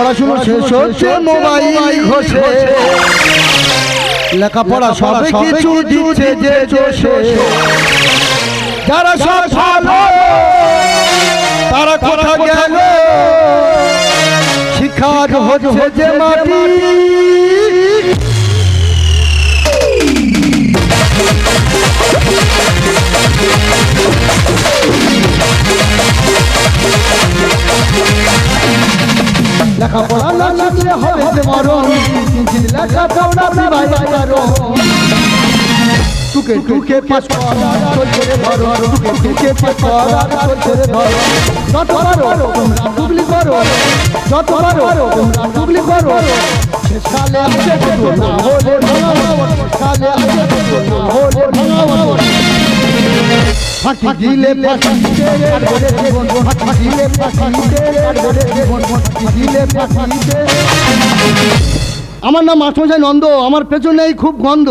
পড়াশুনো শেষ হচ্ছে মোবাইল ঘষে, লেখাপড়া সবে কিছু দিচ্ছে যে চোষে। যারা সব ভালো তারা কোথা গেল, শিক্ষা হচ্ছে যে মাটি। লেখাপড়া না শিখলে হবে যে মরণ, লেখাপড়া বিবাহ করো। টুকে টুকে পাস করা চলছে রে ধরো, টুকে টুকে পাস করা চলছে রে ধরো। যত পারো তোমরা ডুবলি করো, যত পারো তোমরা ডুবলি করো। শেষকালে আসে তো না হলে ভাঙাবো, শেষকালে আসে তো না হলে ভাঙাবো। ফাঁকি দিলে ফাঁকিতে আর বলে জীবন, ফাঁকি দিলে ফাঁকিতে আর বলে জীবন, ফাঁকি দিলে ফাঁকিতে। আমার নাম মাস্টারমশাই নন্দ, আমার পেছনেই খুব গন্ধ।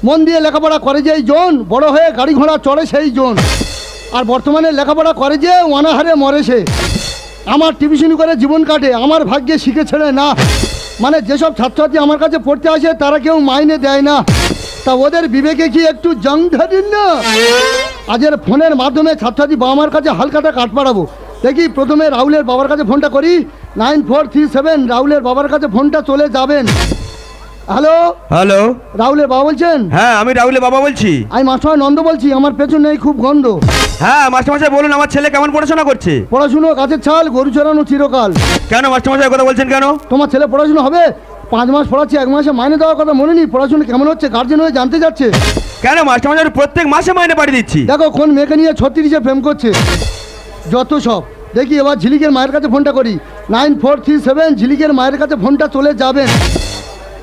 মন দিয়ে লেখাপড়া করে যেই জন, বড় হয়ে গাড়ি ঘোড়া চড়ে সেই জন। আর বর্তমানে লেখাপড়া করে যে অনাহারে মরে সে। আমার টিউশনি করে জীবন কাটে, আমার ভাগ্যে শিখে ছেড়ে না। মানে যেসব ছাত্রছাত্রী আমার কাছে পড়তে আসে তারা কেউ মাইনে দেয় না, তা ওদের বিবেকে কি একটু জং ধরেন না? আজের ফোনের মাধ্যমে ছাত্রছাত্রী বাবা মার কাছে হালকাটা কাট পাড়াবো। দেখি প্রথমে রাহুলের বাবার কাছে ফোনটা করি। 9437 রাহুলের বাবার কাছে ফোনটা চলে যাবেন। হ্যালো হ্যালো, রাহুলের বাবা বলছেন? হ্যাঁ আমি রাহুলের বাবা বলছি। আমি মাস্টারমশাই নন্দ বলছি, আমার পেছনেই খুব গন্ধ। হ্যাঁ মাস্টারমশাই বলুন, আমার ছেলে কেমন পড়াশোনা করছে? পড়াশুনো গাছের ছাল, গরু চড়ানো চিরকাল। কেন মাস্টারমশাই কথা বলছেন কেন? তোমার ছেলে পড়াশুনো হবে? 5 মাস পড়াচ্ছি, 1 মাসে মাইনে দেওয়ার কথা মনে নেই? পড়াশুনো কেমন হচ্ছে গার্জেন হয়ে জানতে যাচ্ছে। কেন মাস্টারমশাই প্রত্যেক মাসে মাইনে পাঠিয়ে দিচ্ছি। দেখো কোন মেয়েকে নিয়ে 36-এ প্রেম করছে, যত সব। দেখি এবার ঝিলিকের মায়ের কাছে ফোনটা করি। 9437 ঝিলিকের মায়ের কাছে ফোনটা চলে যাবেন।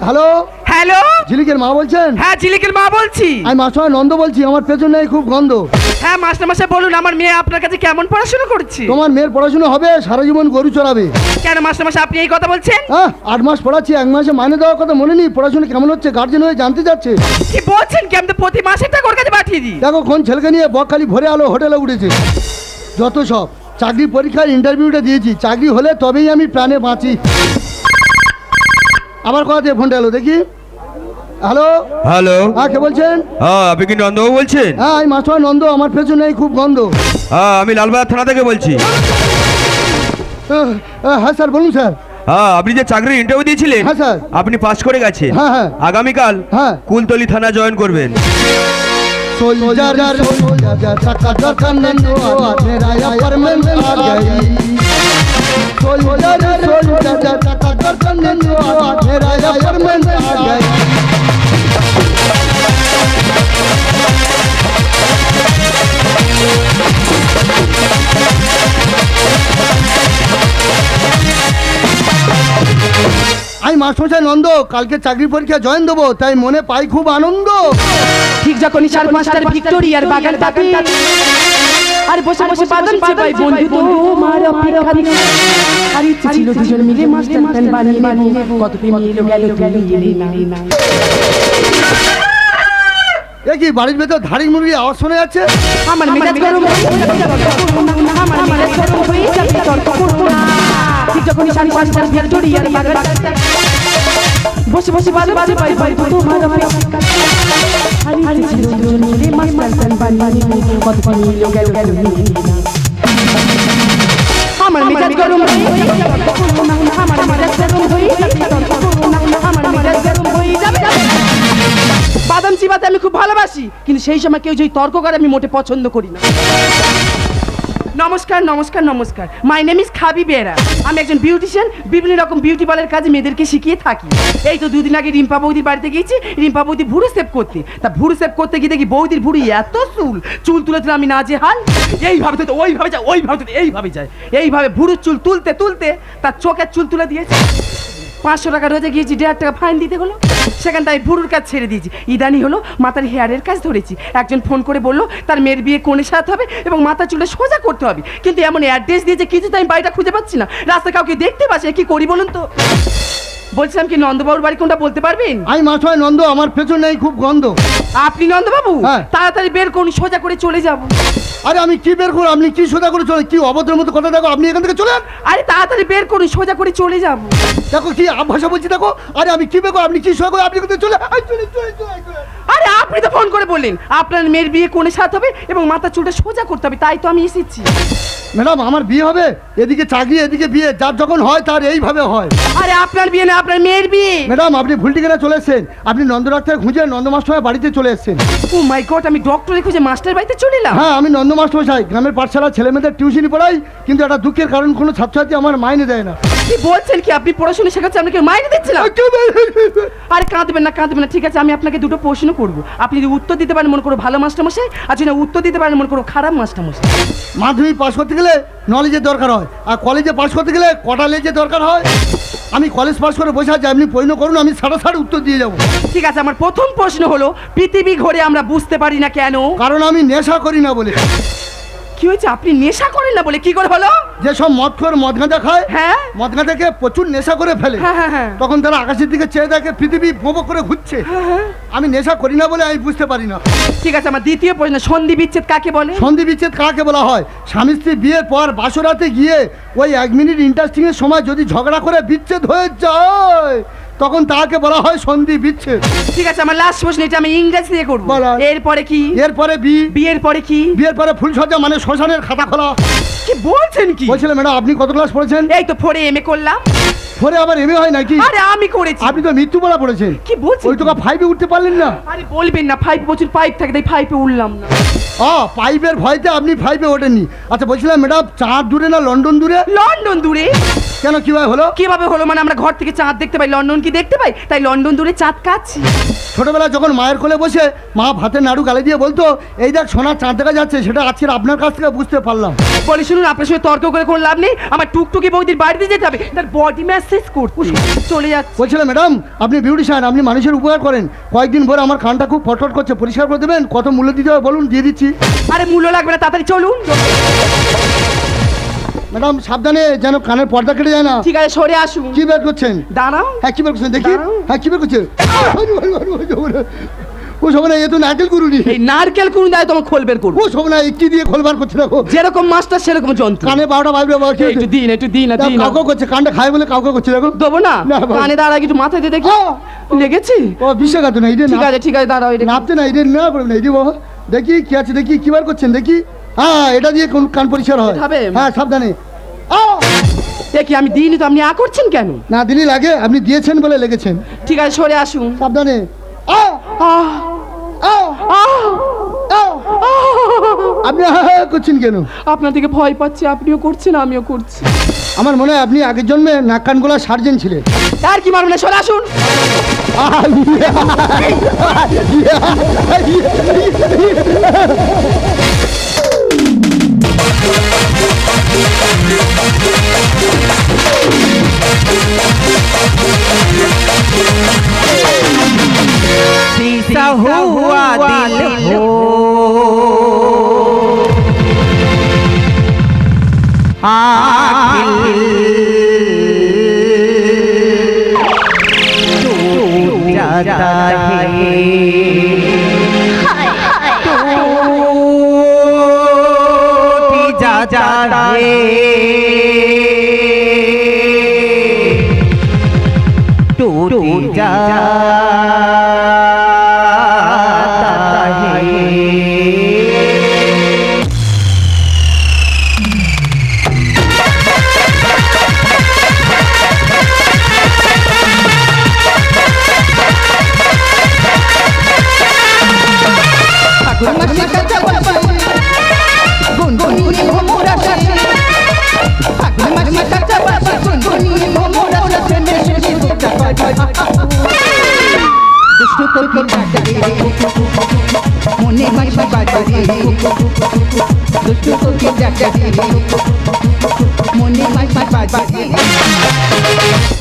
হ্যালো হ্যালো, ঝিলিকের মা বলছেন? হ্যাঁ ঝিলিকের মা বলছি। আমি মাস্টারমশাই নন্দ বলছি, আমার পেছনেই খুব গন্ধ। হ্যাঁ মাস্টারমশাই বলুন, আমার মেয়ে আপনার কাছে কেমন পড়াশোনা করছে? তোমার মেয়ের পড়াশুনো হবে, সারা জীবন গরু চড়াবে। কেন মাস্টারমশাই আপনি এই কথা বলছেন? 8 মাস পড়াচ্ছি, 1 মাসে মাইনে দেওয়ার কথা মনে নেই? পড়াশুনো কেমন হচ্ছে গার্জেন হয়ে জানতে যাচ্ছে। কি বলছেন কি? আমি তো প্রতি মাসে টাকা ওর কাছে পাঠিয়ে দিই। দেখো কোন ছেলেকে নিয়ে বকখালি ভরে আলো হোটেলে উঠেছে, যত সব। চাকরি পরীক্ষার ইন্টারভিউটা দিয়েছি, চাকরি হলে তবেই আমি প্রাণে বাঁচি। আবার কথা দিয়ে ফোনটা এলো, দেখি। হ্যালো হ্যালো, হ্যাঁ কে বলছেন? হ্যাঁ আপনি কি নন্দবাবু বলছেন? হ্যাঁ আমি মাস্টারমশাই নন্দ, আমার পেছনেই খুব গন্ধ। হ্যাঁ আমি লালবাজার থানা থেকে বলছি। হ্যাঁ স্যার বলুন স্যার। হ্যাঁ আপনি যে চাকরির ইন্টারভিউ দিয়েছিলেন, হ্যাঁ স্যার। আপনি পাস করে গেছেন। হ্যাঁ হ্যাঁ আগামীকাল হ্যাঁ কুলতলি থানা জয়েন করবেন। सोल्जर का दर्शन मेरा अपार्टमेंट आ गई। सोल्जर का दर्शन मेरा अपार्टमेंट आ गई। আমি মাস্টারমশাই নন্দ, কালকে চাকরি পরীক্ষা জয়েন দেবো, তাই মনে পাই খুব আনন্দ। ঠিক যখনই 4 মাস্টার ভিক্টোরিয়ার বাগান থাকে, আর বসে বসে বাদাম চিবাই বন্ধু তোমার অপেক্ষা। আর ইচ্ছে ছিল দুজন মিলে মাস্টার প্ল্যান বানিয়ে নেব, কত প্রেম এলো গেল না। দেখি বাড়ির ভেতর ধাড়ি মুরগি আওয়াজ শোনা যাচ্ছে। আমার মেজাজ গরম হয়ে যাবে, আমার মেজাজ গরম হয়ে যাবে, তর্ক করব না। ঠিক যখনই 4 মাস্টার ভিক্টোরিয়ার বাগান থাকে, বসে বসে বাদাম চিবাই বন্ধু তোমার অপেক্ষা। আর ইচ্ছে ছিল দুজন মিলে মাস্টার প্ল্যান বানিয়ে নেব, কত প্রেম এলো গেল না। আমার মেজাজ গরম হয়ে যাবে, আমার মেজাজ গরম হয়ে যাবে, তর্ক করব না। আমার মেজাজ গরম হয়ে যাবে। বাদাম চিবাতে আমি খুব ভালোবাসি, কিন্তু সেই সময় কেউ যদি তর্ক করে আমি মোটে পছন্দ করি না। নমস্কার নমস্কার নমস্কার, মাই নেম ইজ খাবি বেরা। আমি একজন বিউটিশিয়ান, বিভিন্ন রকম বিউটি পার্লার কাজে মেয়েদেরকে শিখিয়ে থাকি। এই তো 2 দিন আগে রিম্পা বৌদির বাড়িতে গিয়েছি, রিম্পা বৌদি ভুরু সেভ করতে। তা ভুরু সেভ করতে গিয়ে দেখি বৌদির ভুরু এত চুল তুলেছিল আমি নাজেহাল। এইভাবে তো ওইভাবে যায়, ওইভাবে তো এইভাবে যায়, এইভাবে ভুরুর চুল তুলতে তুলতে তার চোখের চুল তুলে দিয়েছে। 500 টাকা রোজে গিয়েছি, 1.5 টাকা ফাইন দিতে হলো। সেখানটায় ভুরুর কাজ ছেড়ে দিয়েছি। ইদানি হলো মাথার হেয়ারের কাজ ধরেছি। একজন ফোন করে বললো তার মেয়ের বিয়ে কোণে সাজাতে হবে এবং মাথা চুলে সোজা করতে হবে, কিন্তু এমন অ্যাড্রেস দিয়েছে কিছু তো আমি বাড়িটা খুঁজে পাচ্ছি না। রাস্তায় কাউকে দেখতে পাচ্ছি না, কি করি বলুন তো? বলছিলাম কি নন্দবাবুর বাড়ি কোনটা বলতে পারবেন? আমি মাস্টারমশাই নন্দ, আমার পেছনেই খুব গন্ধ। আপনি নন্দবাবু? হ্যাঁ। তাড়াতাড়ি বের করুন, সোজা করে চলে যাব। আরে আমি কি বের করবো, আপনি কি সোজা করে চলে, কি অভদ্রের মতো কথা, দেখো আপনি এখান থেকে চলে যান। আরে তাড়াতাড়ি বের করুন, সোজা করে চলে যাব। দেখো কি ভাষা বলছি দেখো। আরে আমি কি বের করবো, আপনি কি সোজা করে, আপনি এখান থেকে চলে আরে আপনি তো ফোন করে বললেন আপনার মেয়ের বিয়ে কোণে সাথ হবে এবং মাথা চুলটা সোজা করতে হবে, তাই তো আমি এসেছি। ম্যাডাম আমার বিয়ে হবে, এদিকে চাকরি এদিকে বিয়ে, যার যখন হয় তার এইভাবে হয়। আরে আপনার বিয়ে না, আপনার মেয়ের বিয়ে। ম্যাডাম আপনি ভুল ঠিকানা চলে এসেছেন, আপনি নন্দ ডাক্তার খুঁজে নন্দ মাস্টার বাড়িতে চলে এসেছেন। ও মাই গড, আমি ডক্টরে খুঁজে মাস্টার বাড়িতে চলে এলাম। হ্যাঁ আমি নন্দ মাস্টার মশাই, গ্রামের পাঠশালা ছেলে মেয়েদের টিউশনি পড়াই, কিন্তু একটা দুঃখের কারণ কোনো ছাত্রছাত্রী আমার মাইনে দেয় না। কি বলছেন কি, আপনি পড়াশোনা শেখাচ্ছেন, আপনাকে মাইনে দিচ্ছে না? আরে কাঁদবেন না কাঁদবেন না, ঠিক আছে আমি আপনাকে দুটো প্রশ্ন করবো, আপনি যদি উত্তর দিতে পারেন মনে করো ভালো মাস্টারমশাই, আর যদি উত্তর দিতে পারেন মনে করো খারাপ মাস্টারমশাই। মাধ্যমিক পাস করতে গেলে নলেজের দরকার হয়, আর কলেজে পাস করতে গেলে কটা লেজের দরকার হয়। আমি কলেজ পাস করে বসে আছি, আপনি প্রশ্ন করুন, আমি সাড়ে উত্তর দিয়ে যাবো। ঠিক আছে, আমার প্রথম প্রশ্ন হলো পৃথিবী ঘোরে আমরা বুঝতে পারি না কেন? কারণ আমি নেশা করি না বলে। কি হয়েছে, আপনি নেশা করেন না বলে? কি করে হলো? যেসব মদখোর মদ গাঁজা খায়, হ্যাঁ মদ গাঁজাকে প্রচুর নেশা করে ফেলে, হ্যাঁ হ্যাঁ হ্যাঁ তখন তারা আকাশের দিকে চেয়ে দেখে পৃথিবী ভোঁ করে ঘুরছে। আমি নেশা করি না বলে আমি বুঝতে পারি না। ঠিক আছে, আমার দ্বিতীয় প্রশ্ন, সন্ধি বিচ্ছেদ কাকে বলে? সন্ধি বিচ্ছেদ কাকে বলা হয়? স্বামী স্ত্রী বিয়ের পর বাসরাতে গিয়ে ওই 1 মিনিট ইন্টারেস্টিং এর সময় যদি ঝগড়া করে বিচ্ছেদ হয়ে যায়, তখন তাকে বলা হয় সন্ধি বিচ্ছেদ। ঠিক আছে, আমার লাস্ট প্রশ্ন, এটা আমি ইংরেজি দিয়ে করবো। বলো। এরপরে কি? এরপরে বিয়ের পরে কি? বিয়ের পরে ফুলসজ্জা মানে শ্মশানের খাতা খোলা। কি বলছেন কি? বলছিলেন ম্যাডাম আপনি কত ক্লাস পড়েছেন? এই তো 4 এমএ করলাম। পরে আবার এমএ হয় নাকি? আরে আমি করেছি। আপনি তো মৃত্যু বলা পড়েছেন। কি বলছেন? ওই তো 5-এ উঠতে পারলেন না। আরে বলবেন না, 5 বছর পাইপ থাকে তাই 5-এ উঠলাম না। পাইপের ভয়তে আপনি 5-এ ওঠেননি। আচ্ছা বলছিলাম ম্যাডাম, চাঁদ দূরে না লন্ডন দূরে? লন্ডন দূরে। কেন কিভাবে হলো? কিভাবে হলো মানে আমরা ঘর থেকে চাঁদ দেখতে পাই, লন্ডন কি দেখতে পাই, তাই লন্ডন দূরে চাঁদ কাচ্ছি। ছোটবেলা যখন মায়ের কোলে বসে মা ভাতের নাড়ু গালে দিয়ে বলতো এই দেখ সোনার চাঁদ দেখা যাচ্ছে, সেটা আজকে আপনার কাছ থেকে বুঝতে পারলাম। বলি শুনুন, আপনার সঙ্গে তর্ক করে কোনো লাভ নেই, আমার টুকটুকি বৌদির বাড়িতে যেতে হবে, তার বডি ম্যাসেজ করতে চলে যাচ্ছে। বলছিলাম ম্যাডাম আপনি বিউটিশিয়ান, আপনি মানুষের উপকার করেন, কয়েকদিন ভোর আমার কানটা খুব ফটফট করছে, পরিষ্কার করে দেবেন? কত মূল্য দিতে হবে বলুন, দিয়ে দিচ্ছি। আরে মূল্য লাগবে না, তাড়াতাড়ি চলুন। ম্যাডাম সাবধানে যেন কানের পর্দা কেটে যায় না। ঠিক আছে, সরে আসুন। কি বের করছেন? দাঁড়াও। হ্যাঁ কি বের করছেন দেখি? দাঁড়াও। হ্যাঁ কি বের করছেন? ও শোভনা, এ তো নারকেল কুড়ুনি। এই নারকেল কুড়ি দেয় তোমার খোল বের করবো। ও শোভনা, কি দিয়ে খোলবার করছে দেখো। যেরকম মাস্টার সেরকম যন্ত্র। কানে 12টা বাজবে বাবা, কি একটু দিন একটু দিন না দিন না। কাউকে করছে, কানটা খায় বলে কাউকে করছে দেখো। দেবো না, না, বাবা। কানে দাঁড়া, একটু মাথায় দিয়ে দেখি হ্যাঁ। লেগেছে। ও বিশ্বাঘাত না, এটা ঠিক আছে ঠিক আছে, দাঁড়াও। এটা নাপতে না, এটা না করবে না, এটা বাবা দেখি কি আছে, দেখি কি বার করছেন দেখি। হ্যাঁ এটা দিয়ে কোন কান পরিষ্কার হয়? এটা হবে? হ্যাঁ সাবধানে। দেখি আমি দিইনি তো, আপনি করছেন কেন? না দিনই লাগে, আপনি দিয়েছেন বলে লেগেছেন। ঠিক আছে, সরে আসুন। সাবধানে। আহ, আহ, আপনি করছেন কেন? আপনার থেকে ভয় পাচ্ছি, আপনিও করছেন আমিও করছি। আমার মনে হয় আপনি আগের জন্মে নাক কান গলা সার্জেন ছিলেন। আর কি মারবেন না, সরে আসুন। शीशा हुआ दिल हो टूट जाता है, टूट जाता है, टूट जाता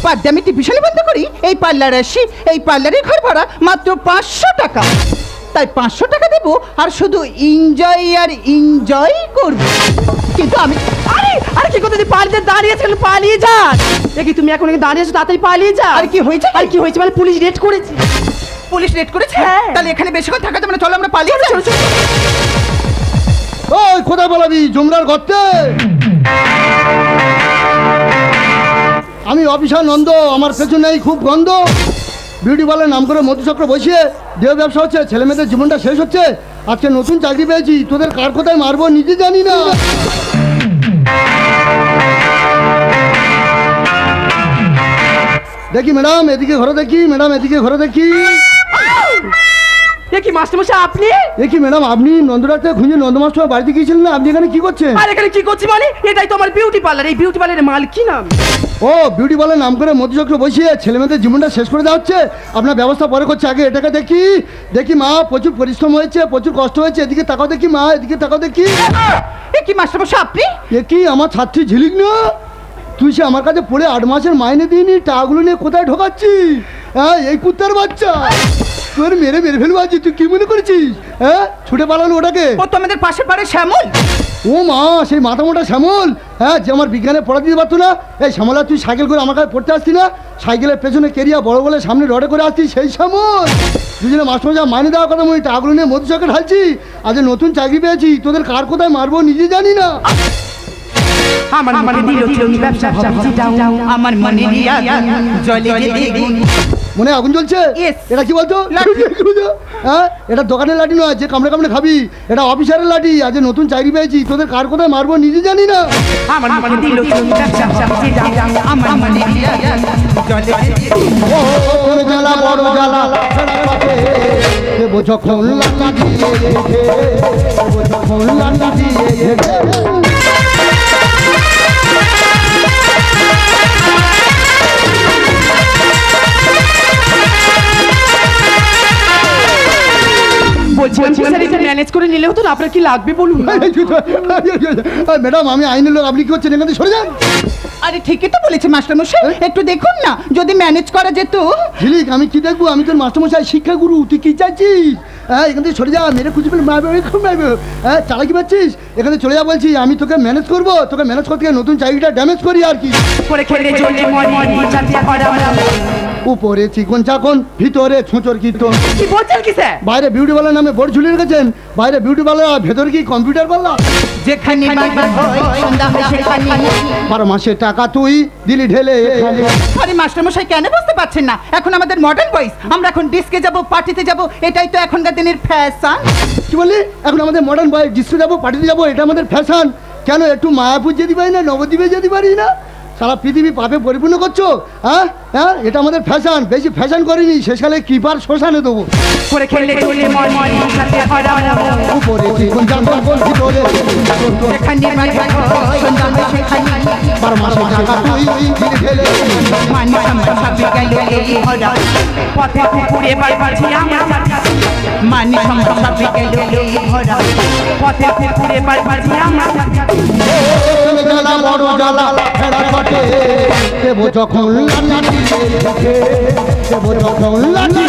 পাড্ডামিটি বিশাল বন্ধ করি, এই পার্লারে আসি, এই পার্লারে ঘর ভাড়া মাত্র 500 টাকা, তাই 500 টাকা দেবো আর শুধু এনজয় আর এনজয় করব। কিন্তু আমি আরে আরে কি করতে পালিয়ে দাঁড়িয়েছেন, পালিয়ে যান। দেখি তুমি এখন দাঁড়িয়ে আছো, তাড়াতাড়ি পালিয়ে যা। আর কি হয়েছে? আর কি হয়েছে মানে পুলিশ রেড করেছে। পুলিশ রেড করেছে? হ্যাঁ। তাহলে এখানে বেশিক্ষণ থাকা যাবে না, চলো আমরা পালিয়ে যাই। ওই কোথায় পালাবি? জমরার গর্তে। আমি অফিসার নন্দ, আমার পেছনেই খুব গন্ধ। বিউটি পার্লার নাম করে মধুচক্র বসিয়ে দেহ ব্যবসা হচ্ছে, ছেলে মেয়েদের জীবনটা শেষ হচ্ছে। আজকে নতুন চাকরি পেয়েছি, তোদের কার কোথায় মারবো নিজে জানি না। দেখি ম্যাডাম এদিকে ঘরে দেখি, ম্যাডাম এদিকে ঘরে দেখি। এ কি মাস্টারমশাই আপনি? দেখি ম্যাডাম, আপনি নন্দরাতে খুঁজে নন্দমাস্টার বাড়িতে গিয়েছিলেন না? আপনি এখানে কি করছেন? আর এখানে কি করছি মানে? এটাই তো আমার বিউটি পার্লার। এই বিউটি পার্লারের মালিক কি নাম? ও বিউটি পার্লার নাম করে মধুচক্র বসিয়ে ছেলে মেয়েদের জীবনটা শেষ করে দেওয়া হচ্ছে। আপনার ব্যবস্থা পরে করছে, আগে এটাকে দেখি। দেখি মা, প্রচুর পরিশ্রম হয়েছে, প্রচুর কষ্ট হয়েছে। এদিকে তাকাও দেখি মা, এদিকে তাকাও দেখি। এ কি মাস্টারমশাই আপনি? এ কি আমার ছাত্রী ঝিলিক না? তুই সে আমার কাছে পড়ে 8 মাসের মাইনে দিইনি, টাকাগুলো নিয়ে কোথায় ঢোকাচ্ছিস? হ্যাঁ, এই কুত্তার বাচ্চা তোর মেরে ফেলবো আছি। তুই কি মনে করেছিস? হ্যাঁ, ছুটে পালালো ওটাকে। ও তো আমাদের পাশের বাড়ির শ্যামল। ও মা, সেই মাথা মোটা শ্যামল, হ্যাঁ, যে আমার বিজ্ঞানে পড়া দিতে পারতো না। এই শ্যামলা, তুই সাইকেল করে আমার কাছে পড়তে আসতি না? সাইকেলের পেছনে কেরিয়া বড় বলে সামনে রডে করে আসতি, সেই শ্যামল। দুজনে মাস্টার মাইনে দেওয়ার কথা মই টাকাগুলো নিয়ে মধুচক্রে ঢালছি। আজ নতুন চাকরি পেয়েছি, তোদের কার কোথায় মারবো নিজে জানি না। আমার মনে দিল তুমি ব্যবসা ভাবছি দাও। আমার মনে রিয়া জলে বেগুন। মনে আগুন জ্বলছে? Yes. এটা কি বলতো? হ্যাঁ, এটা দোকানের লাঠি নয় যে কামড়ে কামড়ে খাবি, এটা অফিসারের লাঠি। আজ নতুন চাকরি পেয়েছি, তোদের কার কোথায় মারবো নিজে জানি না। আমার মনে দিল তুমি ব্যবসা ভাবছি দাও। আমার মনে রিয়া জলে বেগুন। ও জ্বালা বড় জ্বালা দেবো যখন লাঠি দিয়ে রেখে, দেবো যখন লাঠি দিয়ে রেখে। বলছিলাম কি স্যার, এটা ম্যানেজ করে নিলে হতো না? আপনার কি লাগবে বলুন না। ম্যাডাম, আমি আইনের লোক, আপনি কি করছেন? এখান থেকে সরে যান। আরে ঠিকই তো বলেছে মাস্টারমশাই, একটু দেখুন না যদি ম্যানেজ করা যেত। ঝিলিক, আমি কি দেখবো? আমি তোর মাস্টারমশাই, শিক্ষাগুরু। তুই কি চাইছিস? হ্যাঁ, এখান থেকে সরে যা, মেরে খুঁজে পেলে মারবে, খুব মারবে। হ্যাঁ, চালাকি পাচ্ছিস? এখান থেকে চলে যা বলছি। আমি তোকে ম্যানেজ করবো, তোকে ম্যানেজ করতে গিয়ে নতুন চাকরিটা ড্যামেজ করি আর কি। করে খেলে চলে মন চাচা পড়া। উপরে চিকন চাকন, ভিতরে ছুঁচর কীর্তন। কি বলছেন কি স্যার? বাইরে বিউটি পার্লার নামে বোর্ড ঝুলিয়ে রেখেছেন। বাইরে বিউটি পার্লার, ভেতরে কি কম্পিউটার পার্লার? যেখানে সন্ধ্যা হয় সেখানে 12 মাসে টাকা তুই দিলি ঢেলে এখানে। আরে মাস্টারমশাই কেন বুঝতে পারছেন না? এখন আমাদের মডার্ন বয়েজ, আমরা এখন ডিস্কে যাব, পার্টিতে যাব, এটাই তো এখনকার দিনের ফ্যাশন। কি বললি? এখন আমাদের মডার্ন বয়, ডিস্কো যাবো, পার্টিতে যাবো, এটা আমাদের ফ্যাশন? কেন একটু মায়াপুর যেতে পারি না, নবদ্বীপে যেতে পারি না? সারা পৃথিবী পাপে পরিপূর্ণ করছো। হ্যাঁ হ্যাঁ, এটা আমাদের ফ্যাশন। বেশি ফ্যাশন করিনি, শেষকালে কিপার শ্মশানে দেবো। করে খেলে চলে মন চাচা পড়া। উপরে চিকন চাকন, ভিতরে যেখানে সন্ধ্যা হয় সেখানে 12 মাসে টাকা তুই দিলি ঢেলে। মান সম্মান সবই গেল এই ভরা। পথে পুকুরে বাড়ছি আমার মান সম্মান সবই গেল এই ভরা। পথে পুকুরে বাড়ছি আমার। জ্বালা বড় জ্বালা ফেরা ঘটে, দেবো যখন লাঠি দিয়ে রেখে, দেবো যখন লাঠি।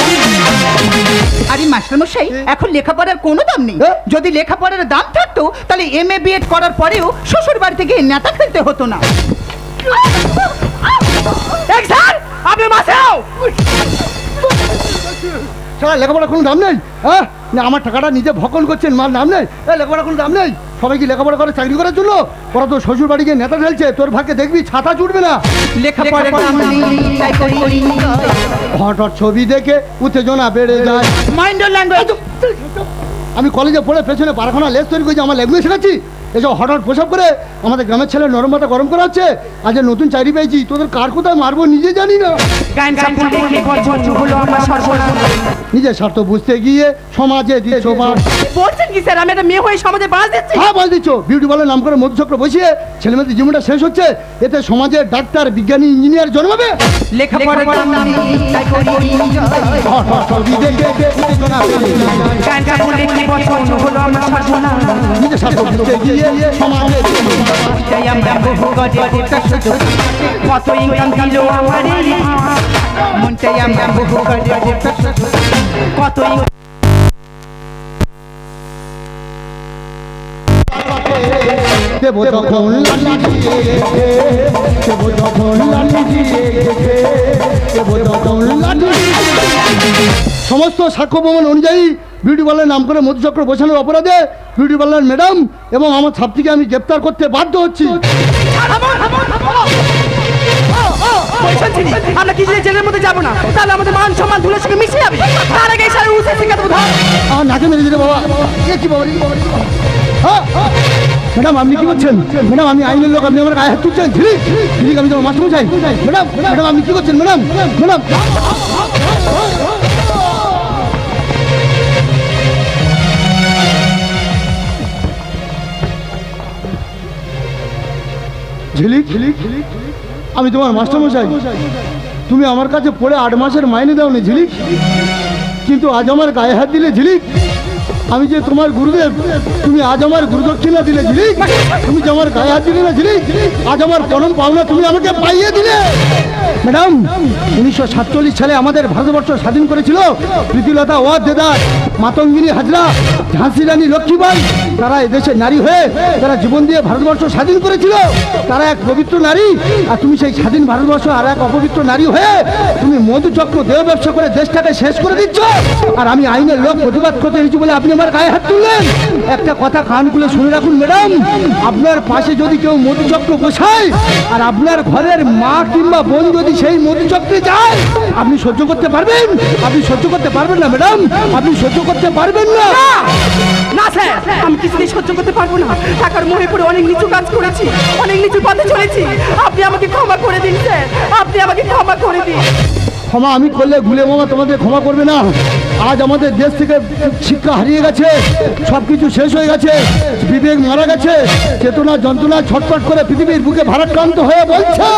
আরে মাস্টারমশাই, এখন লেখাপড়ার কোনো দাম নেই। যদি লেখাপড়ার দাম থাকতো তাহলে MA BEd করার পরেও শ্বশুর বাড়ি থেকে নেতা খেলতে হতো না। এক স্যার, আপনি মাসাও। সারা লেখাপড়ার কোনো দাম নেই? হ্যাঁ, না আমার টাকাটা নিজে ভক্ষণ করছেন, মার নাম নেই? লেখাপড়ার কোনো দাম নেই? সবাই কি লেখাপড়া করে চাকরি করার জন্য? ওরা তো শ্বশুর বাড়ি গিয়ে নেতা ঢেলছে, তোর ভাগ্যে দেখবি ছাতা জুটবে না। লেখাপড়ার দাম নেই তাই করি হঠাৎ ছবি দেখে উত্তেজনা বেড়ে যায়। Mind language. আমি কলেজে পড়ে পেছনে পারখানা লেস তৈরি করেছি, আমার ল্যাঙ্গুয়েজ শেখাচ্ছি? এসব হঠাৎ প্রসাব করে আমাদের গ্রামের ছেলে নরম মাথা গরম করা হচ্ছে। আজ নতুন চাকরি পেয়েছি, তোদের কার কোথায় মারবো নিজে জানি না। নিজের স্বার্থ বুঝতে গিয়ে সমাজে দিয়েছো বাস। বলছেন কি স্যার, আমি একটা মেয়ে হয়ে সমাজে বাস দিচ্ছি? হ্যাঁ, বাস দিচ্ছ। বিউটি পার্লার নাম করে মধুচক্র বসিয়ে ছেলেমেয়েদের জীবনটা শেষ হচ্ছে। এতে সমাজের ডাক্তার, বিজ্ঞানী, ইঞ্জিনিয়ার জন্মাবে। লেখাপড়ার দাম নেই তাই করি হঠাৎ ছবি দেখে উত্তেজনা বেড়ে যায়। নিজের স্বার্থ বুঝতে গিয়ে সমাজে তাই আমরা বহু করে কত ইনকাম দিল আমার মনটাই আমরা বহু করে কত দেবো যখন লাঠি দিয়ে রেখে, দেবো যখন লাঠি দিয়ে রেখে, দেবো যখন লাঠি। সমস্ত সাক্ষ্য প্রমাণ অনুযায়ী বিউটি পার্লার নাম করে মধুচক্র বসানোর অপরাধে বিউটি পার্লার ম্যাডাম এবং আমার ছাত্রীকে আমি গ্রেপ্তার করতে বাধ্য হচ্ছি। আমরা কি জেলের মধ্যে যাবো না, তাহলে আমাদের মান সম্মান ধুলোর সঙ্গে মিশে যাবে। তার আগে সারা উঠে শিখে দেবো। আমার নাকে মেরে দিলে বাবা। এ কি বাবা, ম্যাডাম আপনি কি করছেন? ম্যাডাম আমি আইনের লোক, আপনি আমার গায়ে হাত তুলছেন। ঝিলিক ঝিলিক, আমি তোমার মাস্টার চাই। ম্যাডাম ম্যাডাম আপনি কি করছেন? ম্যাডাম ম্যাডাম ঝিলিক ঝিলিক, আমি তোমার মাস্টারমশাই। তুমি আমার কাছে পড়ে 8 মাসের মাইনে দাও নি ঝিলিক, কিন্তু আজ আমার গায়ে হাত দিলে ঝিলিক। আমি যে তোমার গুরুদেব, তুমি আজ আমার গুরুদক্ষিণা দিলে ঝিলিক। তুমি যে আমার গায়ে হাত দিলে না ঝিলিক, আজ আমার পরম পাওনা তুমি আমাকে পাইয়ে দিলে। ম্যাডাম 1947 সালে আমাদের ভারতবর্ষ স্বাধীন করেছিল প্রীতিলতা ওয়াদ্দেদার, মাতঙ্গিনী হাজরা, ঝাঁসি রানী লক্ষ্মীবাই। তারা এদেশের নারী হয়ে তারা জীবন দিয়ে ভারতবর্ষ স্বাধীন করেছিল। তারা এক পবিত্র নারী, আর তুমি সেই স্বাধীন ভারতবর্ষ আর এক অপবিত্র নারী হয়ে তুমি মধুচক্র দেহ ব্যবসা করে দেশটাকে শেষ করে দিচ্ছ। আর আমি আইনের লোক প্রতিবাদ করতে এসেছি বলে আপনি আমার গায়ে হাত তুললেন। একটা কথা কান খুলে শুনে রাখুন ম্যাডাম, আপনার পাশে যদি কেউ মধুচক্র বসায় আর আপনার ঘরের মা কিংবা বোন যদি সেই মধুচক্রে যায়, আপনি সহ্য করতে পারবেন? আপনি সহ্য করতে পারবেন না ম্যাডাম, আপনি সহ্য করতে পারবেন না। না স্যার, আমি কিছুতেই সহ্য করতে পারবো না। টাকার মোহে পড়ে অনেক নিচু কাজ করেছি, অনেক নিচু পথে চলেছি। আপনি আমাকে ক্ষমা করে দিন স্যার, আপনি আমাকে ক্ষমা করে দিন। ক্ষমা আমি করলে গুলে মামা তোমাদের ক্ষমা করবে না। আজ আমাদের দেশ থেকে শিক্ষা হারিয়ে গেছে, সব কিছু শেষ হয়ে গেছে, বিবেক মারা গেছে, চেতনা যন্ত্রণা ছটফট করে পৃথিবীর বুকে ভারাক্রান্ত হয়ে বলছে